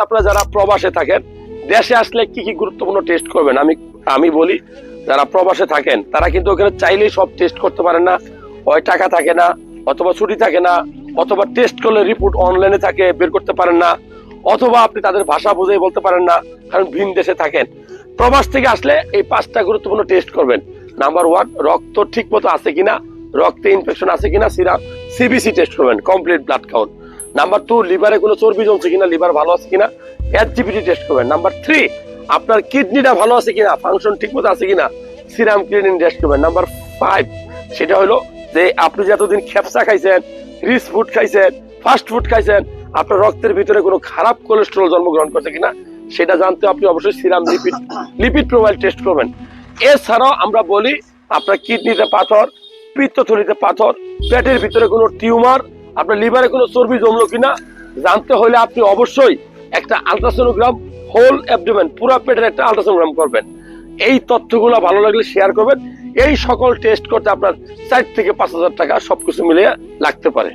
আপনারা যারা প্রবাসে থাকেন, দেশে আসলে কি কি গুরুত্বপূর্ণ টেস্ট করবেন আমি বলি। যারা প্রবাসে থাকেন তারা কিন্তু ওখানে চাইলেই সব টেস্ট করতে পারেন না, হয় টাকা থাকে না, অথবা ছুটি থাকে না, অথবা টেস্ট করলে রিপোর্ট অনলাইনে থাকে বের করতে পারেন না, অথবা আপনি তাদের ভাষা বুঝেই বলতে পারেন না, কারণ ভিন দেশে থাকেন। প্রবাস থেকে আসলে এই 5টা গুরুত্বপূর্ণ টেস্ট করবেন। নাম্বার 1, রক্ত ঠিক মতো আছে কিনা, রক্তে ইনফেকশন আছে কিনা, সিবিসি টেস্ট করবেন, কমপ্লিট ব্লাড কাউন্ট। নাম্বার 2, লিভারে কোনো চর্বি জমছে কিনা, লিভার ভালো আছে কিনা, এসজিপিটি টেস্ট করবেন। নাম্বার 3, আপনার কিডনিটা ভালো আছে কিনা, ফাংশন ঠিক মতো আছে কিনা, সিরাম ক্রিয়েটিনিন টেস্ট করবেন। নাম্বার 5, সেটা হলো যে আপনি যে এতদিন খেপসা খাইছেন, রিচ ফুড খাইছেন, ফাস্ট ফুড খাইছেন, আপনার রক্তের ভিতরে কোনো খারাপ কোলেস্টেরল জন্মগ্রহণ করছে কিনা সেটা জানতে আপনি অবশ্যই সিরাম লিপিড প্রোফাইল টেস্ট করবেন। এছাড়াও আমরা বলি আপনার কিডনিতে পাথর, পিত্তথলিতে পাথর, পেটের ভিতরে কোনো টিউমার, আপনার লিভারে কোনো চর্বি জমলো কিনা জানতে হলে আপনি অবশ্যই একটা আলট্রাসোনোগ্রাম, হোল অ্যাবডোমেন, পুরো পেটের একটা আলট্রাসোনোগ্রাম করবেন। এই তথ্যগুলো ভালো লাগলে শেয়ার করবেন। এই সকল টেস্ট করতে আপনার 4 থেকে 5 হাজার টাকা সবকিছু মিলিয়ে লাগতে পারে।